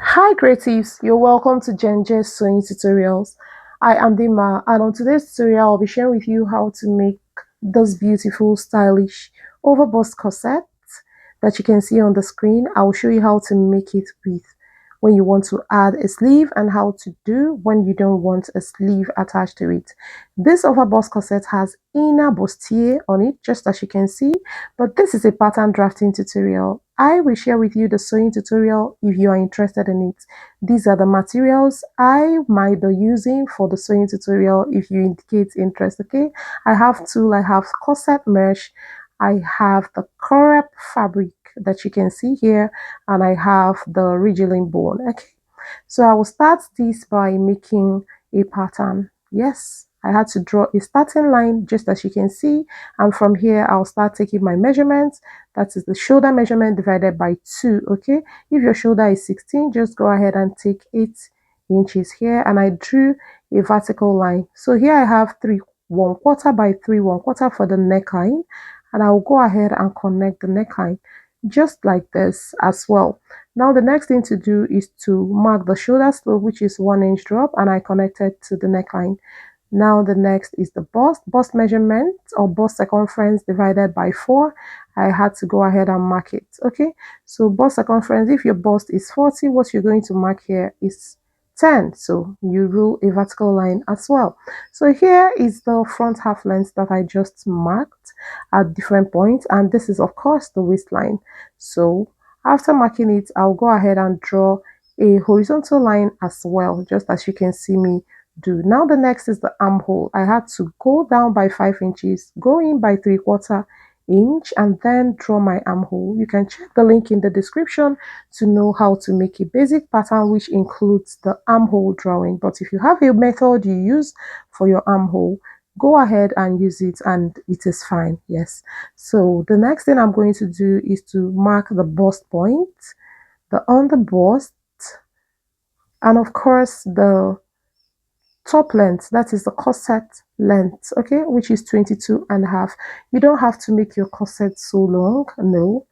Hi creatives, you're welcome to Jen's sewing tutorials. I am Dima, and on today's tutorial I'll be sharing with you how to make this beautiful stylish overbust corset that you can see on the screen. I'll show you how to make it with when you want to add a sleeve and how to do when you don't want a sleeve attached to it. This overbust corset has inner bustier on it, just as you can see, but this is a pattern drafting tutorial. I will share with you the sewing tutorial if you are interested in it. These are the materials I might be using for the sewing tutorial if you indicate interest. Okay, I have tulle, I have corset mesh, I have the crepe fabric that you can see here, and I have the ridgeline bone. Okay, so I will start this by making a pattern. Yes, I had to draw a starting line just as you can see, and from here I'll start taking my measurements. That is the shoulder measurement divided by 2. Okay, if your shoulder is 16, just go ahead and take 8 inches here, and I drew a vertical line. So here I have 3 1/4 by 3 1/4 for the neckline, and I'll go ahead and connect the neckline just like this as well. Now the next thing to do is to mark the shoulder slope, which is 1 inch drop, and I connected to the neckline. Now the next is the bust measurement or bust circumference divided by 4. I had to go ahead and mark it. Okay, so bust circumference, if your bust is 40, what you're going to mark here is 10, so you rule a vertical line as well. So here is the front half length that I just marked at different points, and this is of course the waistline. So after marking it, I'll go ahead and draw a horizontal line as well, just as you can see me do. Now the next is the armhole. I had to go down by 5 inches, go in by 3/4 inch, and then draw my armhole. You can check the link in the description to know how to make a basic pattern which includes the armhole drawing. But if you have a method you use for your armhole, go ahead and use it and it is fine. Yes, so the next thing I'm going to do is to mark the bust point, the under bust, and of course the top length, that is the corset length, okay, which is 22.5. You don't have to make your corset so long. No,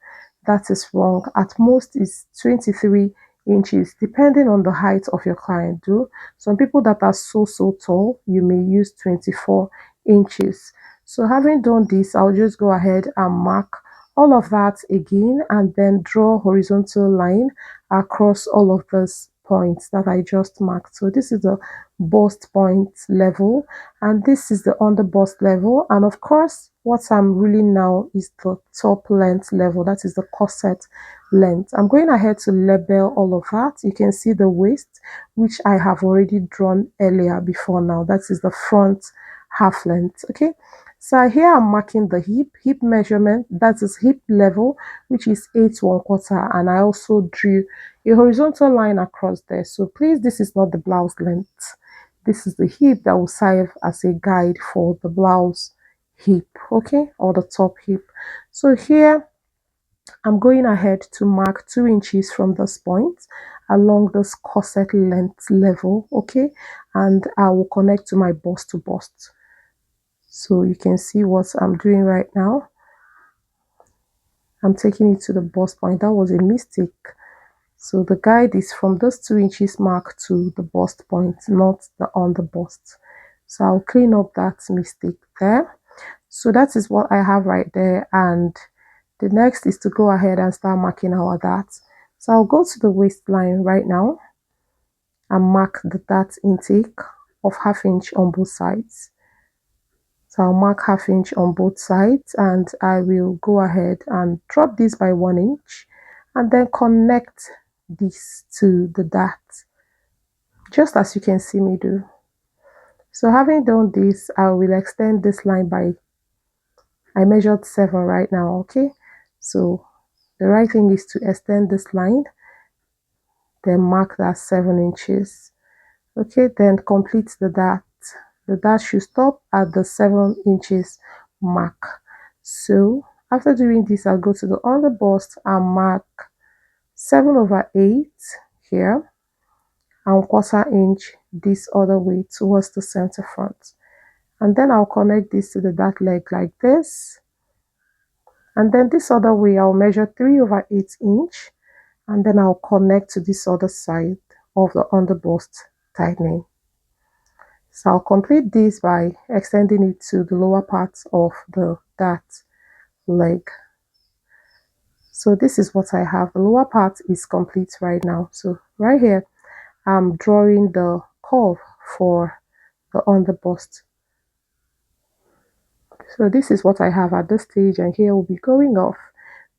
that is wrong. At most is 23 inches, depending on the height of your client. Do some people that are so tall, you may use 24 inches. So having done this, I'll just go ahead and mark all of that again and then draw horizontal line across all of those points that I just marked. So this is the bust point level, and this is the under bust level, and of course what I'm ruling now is the top length level, that is the corset length. I'm going ahead to label all of that. You can see the waist, which I have already drawn earlier before. Now that is the front half length. Okay, so here I'm marking the hip measurement, that is hip level, which is 8 1/4, and I also drew a horizontal line across there. So please, this is not the blouse length. This is the hip that will serve as a guide for the blouse hip, okay, or the top hip. So here I'm going ahead to mark 2 inches from this point along this corset length level, okay, and I will connect to my bust to bust. So you can see what I'm doing right now. I'm taking it to the bust point. That was a mistake. So the guide is from this 2 inches mark to the bust point, not the on the bust. So I'll clean up that mistake there. So that is what I have right there, and the next is to go ahead and start marking all of that. So I'll go to the waistline right now and mark the dart intake of 1/2 inch on both sides. So I'll mark 1/2 inch on both sides, and I will go ahead and drop this by 1 inch and then connect this to the dart, just as you can see me do. So having done this, I will extend this line by, I measured 7 right now, okay? So the right thing is to extend this line, then mark that 7 inches. Okay, then complete the dart. The dart should stop at the 7 inches mark. So after doing this, I'll go to the under bust and mark 7/8 here and 1/4 inch this other way towards the center front. And then I'll connect this to the dart leg like this. And then this other way, I'll measure 3/8 inch and then I'll connect to this other side of the underbust tightening. So I'll complete this by extending it to the lower part of that leg. So this is what I have. The lower part is complete right now. So right here, I'm drawing the curve for the underbust. So this is what I have at this stage, and here will be going off.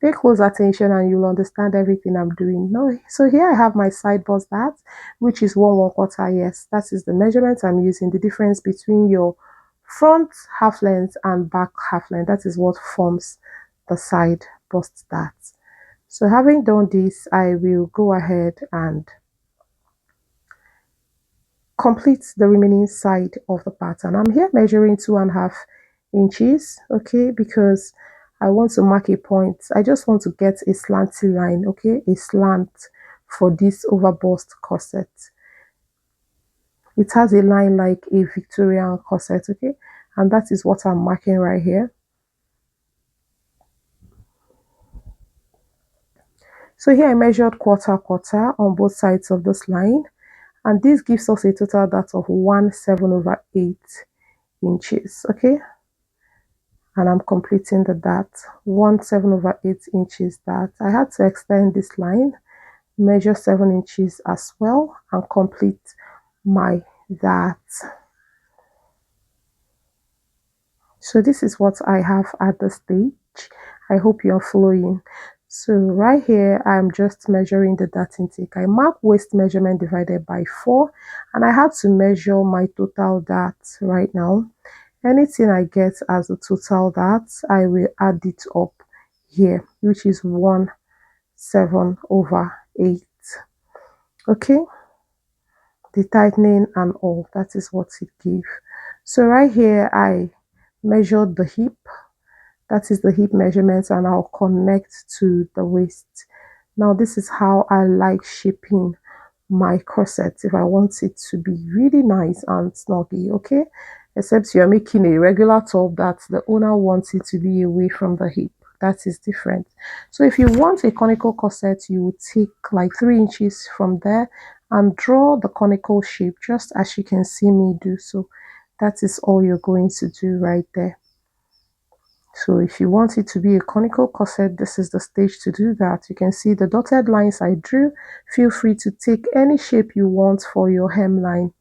Pay close attention and you'll understand everything I'm doing. No, so here I have my side bust that, which is 1/4. Yes, that is the measurement I'm using. The difference between your front half length and back half length. That is what forms the side bust that. So having done this, I will go ahead and complete the remaining side of the pattern. I'm here measuring 2.5 inches, okay, because I want to mark a point. I just want to get a slanty line, okay, a slant for this overbust corset. It has a line like a Victorian corset, okay, and that is what I'm marking right here. So here I measured quarter on both sides of this line, and this gives us a total depth of 1/7/8 inches, okay, and I'm completing the dart. 1/7/8 inches dart. I had to extend this line, measure 7 inches as well, and complete my dart. So this is what I have at the stage. I hope you're following. So right here, I'm just measuring the dart intake. I mark waist measurement divided by 4, and I had to measure my total dart right now. Anything I get as a total dart, I will add it up here, which is 1/7/8. Okay, the tightening and all, that is what it gives. So right here, I measured the hip. That is the hip measurements, and I'll connect to the waist. Now this is how I like shaping my corset if I want it to be really nice and snuggy, okay, except you're making a regular top that the owner wants it to be away from the hip. That is different. So if you want a conical corset, you would take like 3 inches from there and draw the conical shape just as you can see me do. So that is all you're going to do right there. So if you want it to be a conical corset, this is the stage to do that. You can see the dotted lines I drew. Feel free to take any shape you want for your hemline.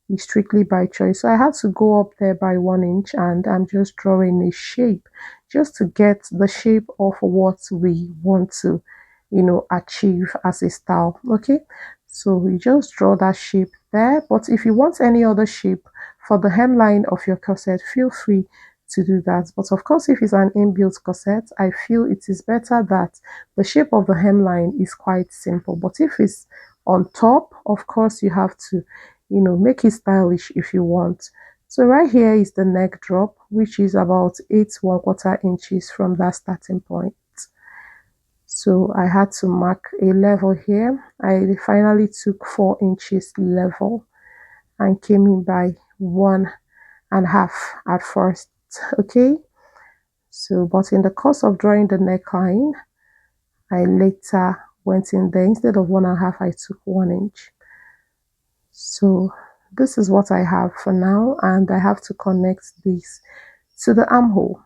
It's strictly by choice. So I had to go up there by 1 inch, and I'm just drawing a shape just to get the shape of what we want to, achieve as a style. Okay, so we just draw that shape there. But if you want any other shape for the hemline of your corset, feel free to do that. But of course, if it's an inbuilt corset, I feel it is better that the shape of the hemline is quite simple. But if it's on top, of course, you have to make it stylish if you want. So right here is the neck drop, which is about 8¼ inches from that starting point. So I had to mark a level here. I finally took 4 inches level and came in by 1.5 at first. Okay, so but in the course of drawing the neckline, I later went in there. Instead of 1.5, I took 1 inch. So this is what I have for now, and I have to connect this to the armhole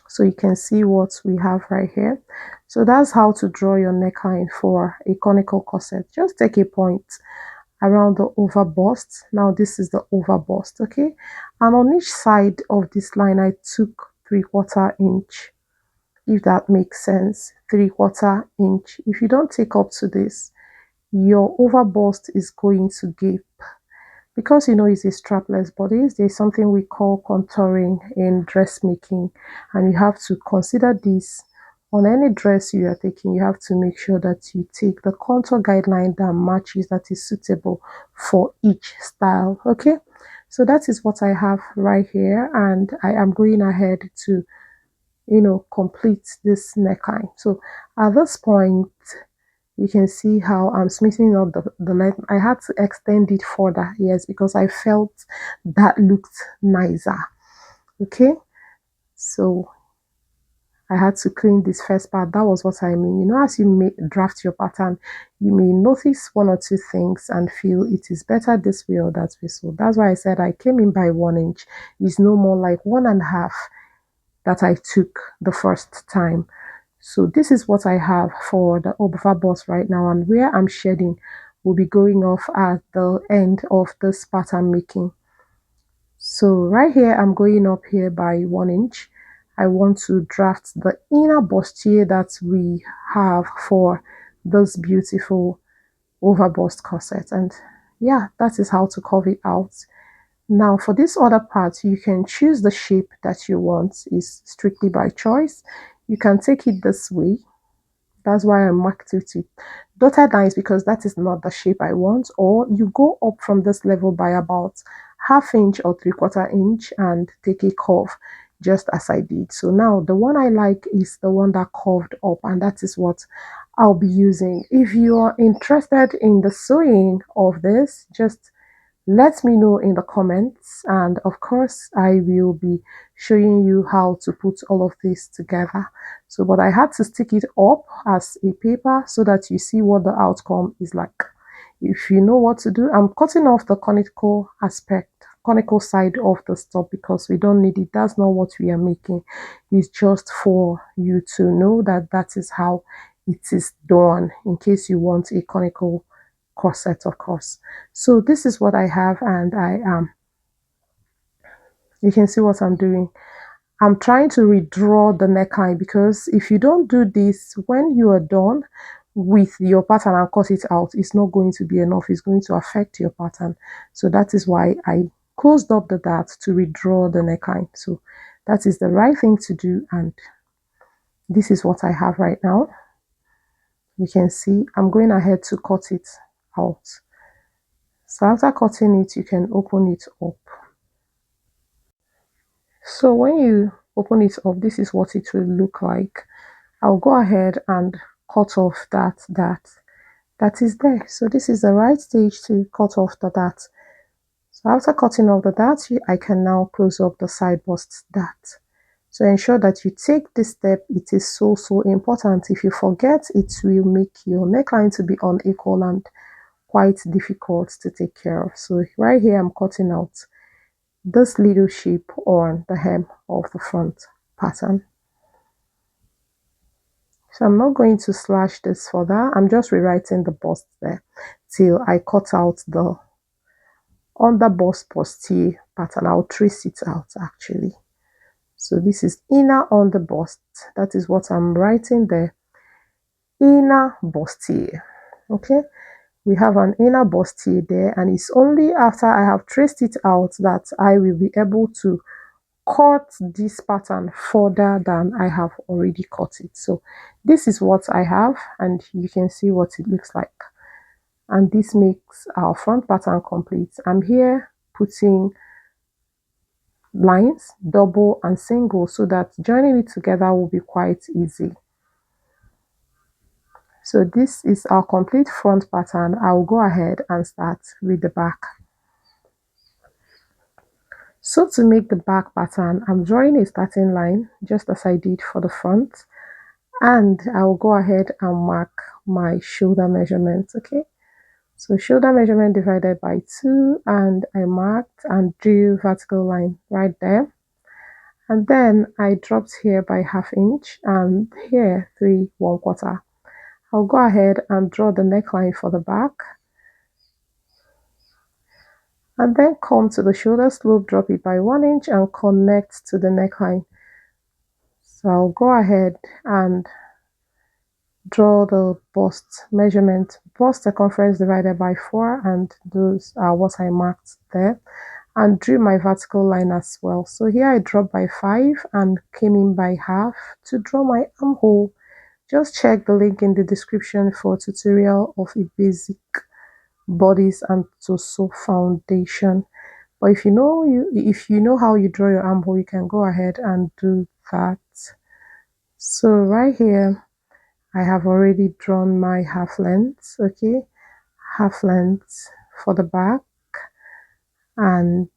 so you can see what we have right here. So that's how to draw your neckline for a conical corset. Just take a point around the overbust. Now this is the overbust, okay, and on each side of this line I took 3/4 inch, if that makes sense. 3/4 inch. If you don't take up to this, your overbust is going to gape. Because it's a strapless bodice, there's something we call contouring in dressmaking, and you have to consider this on any dress you are taking. You have to make sure that you take the contour guideline that matches, that is suitable for each style. Okay, so that is what I have right here, and I am going ahead to complete this neckline. So at this point, you can see how I'm smoothing out the length. I had to extend it further, yes, because I felt that looked nicer. Okay, so I had to clean this first part. That was what I mean. You know, as you may draft your pattern, you may notice one or two things and feel it is better this way or that way. So that's why I said I came in by 1 inch. It's no more like 1.5 that I took the first time. So this is what I have for the overbust right now, and where I'm shedding will be going off at the end of this pattern making. So right here, I'm going up here by 1 inch. I want to draft the inner bustier that we have for this beautiful overbust corset. And yeah, that is how to carve it out. Now for this other part, you can choose the shape that you want. It's strictly by choice. You can take it this way. That's why I marked it with dotted lines, because that is not the shape I want. Or you go up from this level by about 1/2 inch or 3/4 inch and take a curve just as I did. So now the one I like is the one that curved up, and that is what I'll be using. If you are interested in the sewing of this, just let me know in the comments, and of course I will be showing you how to put all of this together. So but I had to stick it up as a paper so that you see what the outcome is like. If you know what to do, I'm cutting off the conical side of the stop, because we don't need it. That's not what we are making. It's just for you to know that that is how it is done, in case you want a conical corset, of course. So this is what I have, and I am, you can see what I'm doing. I'm trying to redraw the neckline, because if you don't do this when you are done with your pattern and cut it out, it's not going to be enough. It's going to affect your pattern. So that is why I closed up the dart to redraw the neckline. So that is the right thing to do, and this is what I have right now. You can see I'm going ahead to cut it out. So after cutting it, you can open it up. So when you open it up, this is what it will look like. I'll go ahead and cut off that is there. So this is the right stage to cut off the dart. So after cutting off the dart, I can now close up the side bust dart. So ensure that you take this step. It is so important. If you forget, it will make your neckline to be unequal and quite difficult to take care of. So right here, I'm cutting out this little shape on the hem of the front pattern. So I'm not going to slash this further. I'm just rewriting the bust there till I cut out the under bust bustier pattern. I'll trace it out actually. So this is inner on the bust. That is what I'm writing there. Inner bustier. Okay. We have an inner bustier there, and it's only after I have traced it out that I will be able to cut this pattern further than I have already cut it. So this is what I have, and you can see what it looks like. And this makes our front pattern complete. I'm here putting lines, double and single, so that joining it together will be quite easy. So this is our complete front pattern. I'll go ahead and start with the back. So to make the back pattern, I'm drawing a starting line just as I did for the front, and I'll go ahead and mark my shoulder measurement. Okay, so shoulder measurement divided by 2, and I marked and drew vertical line right there, and then I dropped here by 1/2 inch and here 3 1/4. I'll go ahead and draw the neckline for the back, and then come to the shoulder slope, drop it by 1 inch and connect to the neckline. So I'll go ahead and draw the bust measurement, bust circumference divided by 4, and those are what I marked there, and drew my vertical line as well. So here I dropped by 5 and came in by 1/2 to draw my armhole. Just check the link in the description for a tutorial of a basic bodice and torso foundation. But if you know how you draw your armhole, you can go ahead and do that. So right here, I have already drawn my half length. Okay, half length for the back, and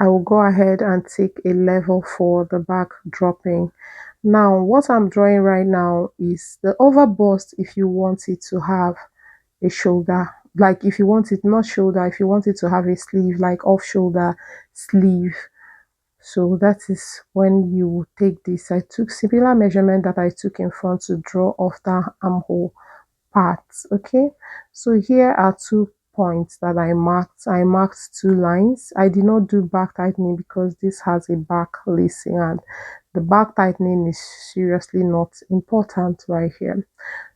I will go ahead and take a level for the back dropping. Now, what I'm drawing right now is the overbust if you want it to have a shoulder. Like if you want it, not shoulder, if you want it to have a sleeve, like off shoulder sleeve. So that is when you take this. I took similar measurement that I took in front to draw off the armhole parts. Okay, so here are 2 points that I marked 2 lines. I did not do back tightening because this has a back lacing, and the back tightening is seriously not important right here.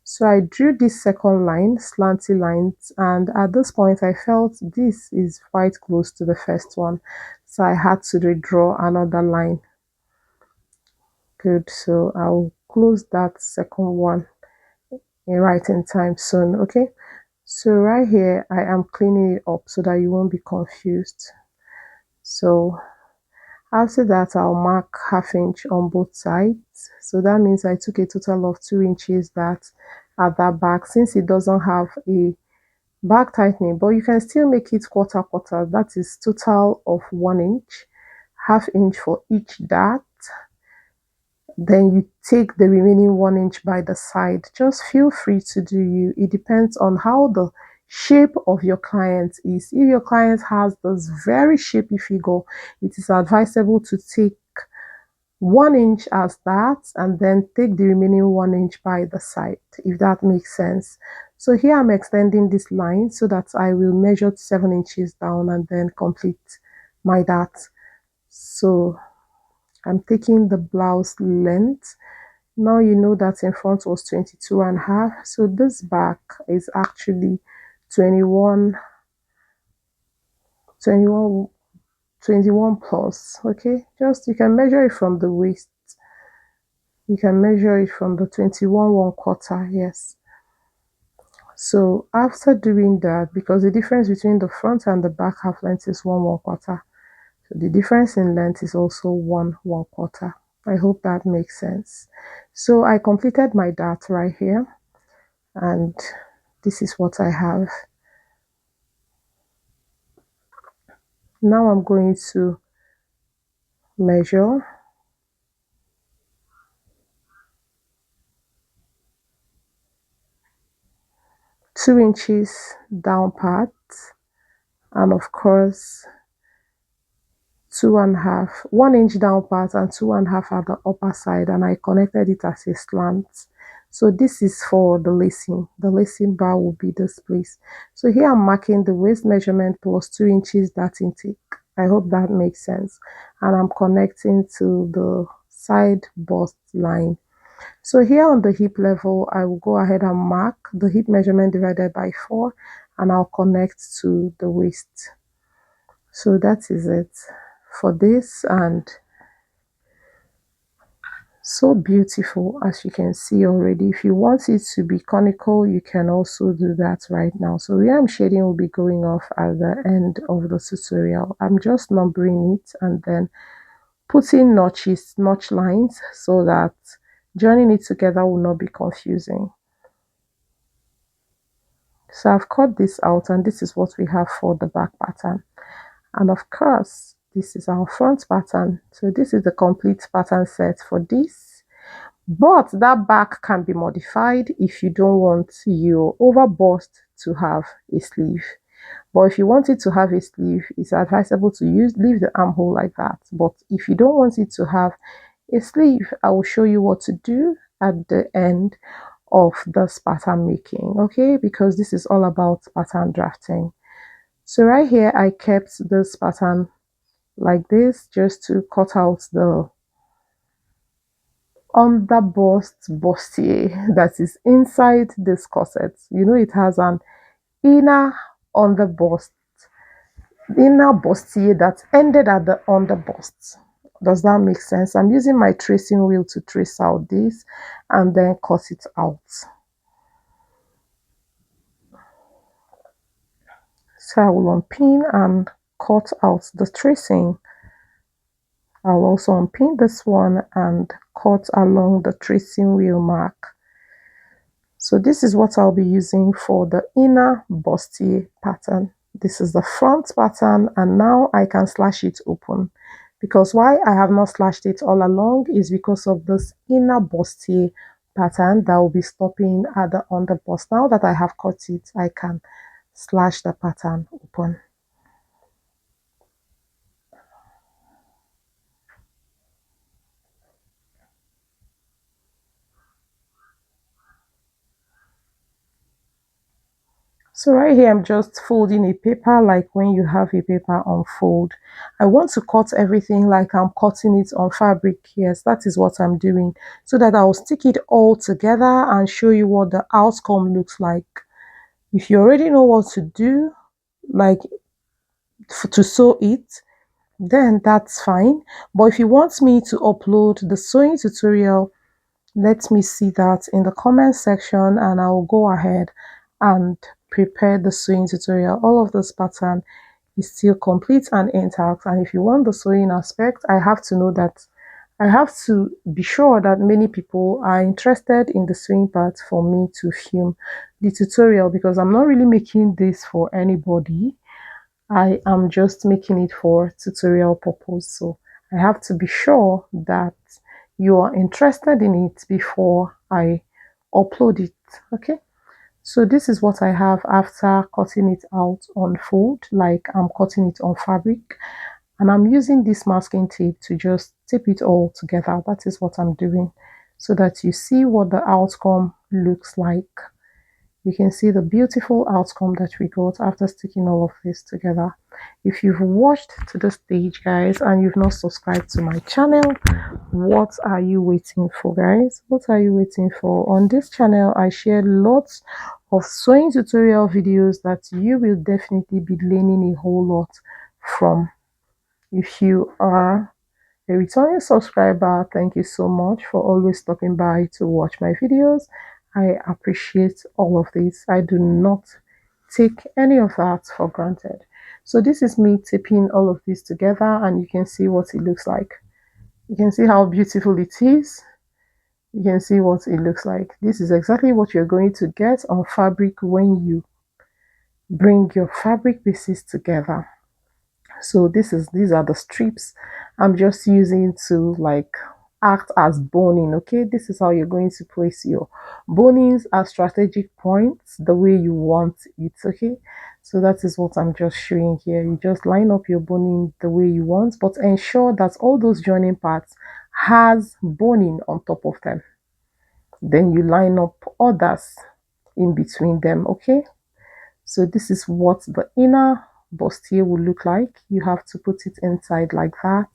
So I drew this second line, slanty lines, and at this point I felt this is quite close to the first one, so I had to redraw another line. Good, so I'll close that second one right in time soon. Okay, so right here I am cleaning it up so that you won't be confused. So after that I'll mark ½ inch on both sides, so that means I took a total of 2 inches that at that back, since it doesn't have a back tightening, but you can still make it quarter quarter. That is total of 1 inch, ½ inch for each dart. Then you take the remaining 1 inch by the side. Just feel free to do you. It depends on how the shape of your client is. If your client has this very shapy figure, it is advisable to take 1 inch as that and then take the remaining 1 inch by the side, if that makes sense. So here I'm extending this line so that I will measure 7 inches down and then complete my dart. So I'm taking the blouse length. Now you know that in front was 22.5, so this back is actually 21 plus. Okay, just you can measure it from the waist. You can measure it from the 21 1/4. Yes. So after doing that, because the difference between the front and the back half length is 1 1/4, so the difference in length is also 1 1/4. I hope that makes sense. So I completed my dart right here, and this is what I have. Now I'm going to measure 2 inches down part, and of course 2.5, 1 inch down part and 2.5 at the upper side, and I connected it as a slant. So this is for the lacing. The lacing bar will be this place. So here I'm marking the waist measurement plus 2 inches dart intake. I hope that makes sense. And I'm connecting to the side bust line. So here on the hip level, I will go ahead and mark the hip measurement divided by 4, and I'll connect to the waist. So that is it for this, and so beautiful as you can see already. If you want it to be conical, you can also do that right now. So where I'm shading will be going off at the end of the tutorial. I'm just numbering it and then putting notch lines so that joining it together will not be confusing. So I've cut this out, and this is what we have for the back pattern. And of course, this is our front pattern. So this is the complete pattern set for this. But that back can be modified if you don't want your overbust to have a sleeve. But if you want it to have a sleeve, it's advisable to leave the armhole like that. But if you don't want it to have a sleeve, I will show you what to do at the end of this pattern making, okay? Because this is all about pattern drafting. So right here, I kept this pattern like this just to cut out the underbust bustier that is inside this corset. You know, it has an inner underbust, inner bustier that ended at the underbust. Does that make sense? I'm using my tracing wheel to trace out this and then cut it out. So I will unpin and cut out the tracing. I'll also unpin this one and cut along the tracing wheel mark. So this is what I'll be using for the inner bustier pattern. This is the front pattern, and now I can slash it open, because why I have not slashed it all along is because of this inner bustier pattern that will be stopping at the underbust. Now that I have cut it, I can slash the pattern open. So right here, I'm just folding a paper like when you have a paper unfold. I want to cut everything like I'm cutting it on fabric. Yes, that is what I'm doing, so that I'll stick it all together and show you what the outcome looks like. If you already know what to do, like to sew it, then that's fine. But if you want me to upload the sewing tutorial, let me see that in the comment section, and I will go ahead and prepare the sewing tutorial. All of this pattern is still complete and intact, and if you want the sewing aspect, I have to know that I have to be sure that many people are interested in the sewing part for me to film the tutorial, because I'm not really making this for anybody. I am just making it for tutorial purpose. So I have to be sure that you are interested in it before I upload it. Okay. So this is what I have after cutting it out on fold, like I'm cutting it on fabric. And I'm using this masking tape to just tape it all together. That is what I'm doing, so that you see what the outcome looks like. You can see the beautiful outcome that we got after sticking all of this together. If you've watched to the stage, guys, and you've not subscribed to my channel, what are you waiting for, guys? What are you waiting for? On this channel, I share lots of sewing tutorial videos that you will definitely be learning a whole lot from. If you are a returning subscriber, thank you so much for always stopping by to watch my videos. I appreciate all of this. I do not take any of that for granted. So this is me taping all of this together, and you can see what it looks like. You can see how beautiful it is. You can see what it looks like. This is exactly what you're going to get on fabric when you bring your fabric pieces together. So these are the strips I'm just using to like act as boning. Okay, this is how you're going to place your bonings at strategic points the way you want it. Okay, so that is what I'm just showing here. You just line up your boning the way you want, but ensure that all those joining parts has boning on top of them. Then you line up others in between them. Okay, so this is what the inner bustier will look like. You have to put it inside like that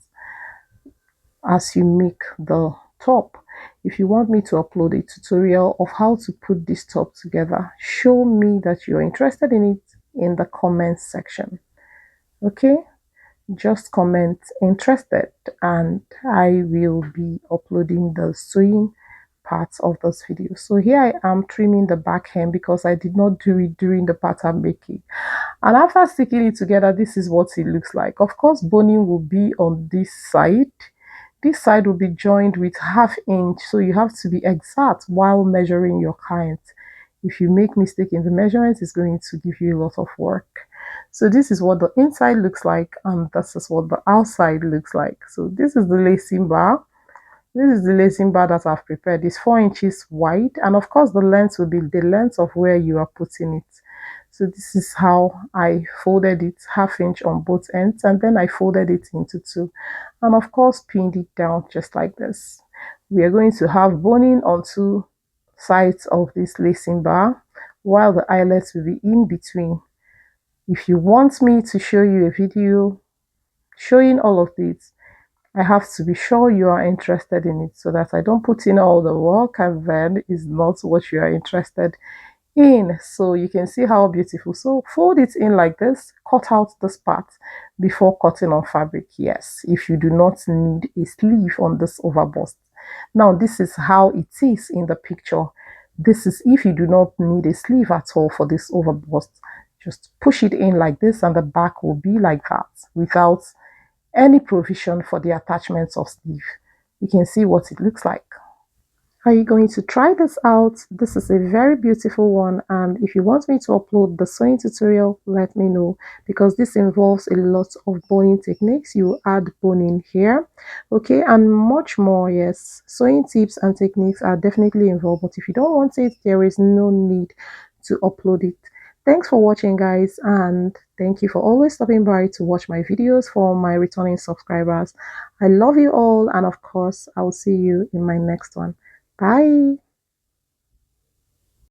as you make the top. If you want me to upload a tutorial of how to put this top together, show me that you're interested in it in the comment section. Okay, just comment interested, and I will be uploading the sewing parts of this video. So here I am trimming the back hem because I did not do it during the pattern making. And after sticking it together, this is what it looks like. Of course, boning will be on this side. This side will be joined with 1/2 inch. So you have to be exact while measuring your client. If you make mistake in the measurements, it's going to give you a lot of work. So this is what the inside looks like, and this is what the outside looks like. So this is the lacing bar. This is the lacing bar that I've prepared. It's 4 inches wide, and of course the length will be the length of where you are putting it. So this is how I folded it, 1/2 inch on both ends, and then I folded it into two, and of course pinned it down just like this. We are going to have boning on two sides of this lacing bar, while the eyelets will be in between. If you want me to show you a video showing all of this, I have to be sure you are interested in it, so that I don't put in all the work and then it's not what you are interested in. So you can see how beautiful. So fold it in like this, cut out this part before cutting on fabric. Yes, if you do not need a sleeve on this overbust. Now this is how it is in the picture. This is if you do not need a sleeve at all for this overbust. Just push it in like this, and the back will be like that without any provision for the attachments of sleeve. You can see what it looks like. Are you going to try this out? This is a very beautiful one, and if you want me to upload the sewing tutorial, let me know, because this involves a lot of boning techniques. You add boning here, okay, and much more. Yes, sewing tips and techniques are definitely involved, but if you don't want it, there is no need to upload it. Thanks for watching, guys, and thank you for always stopping by to watch my videos. For my returning subscribers, I love you all, and of course, I will see you in my next one. Bye.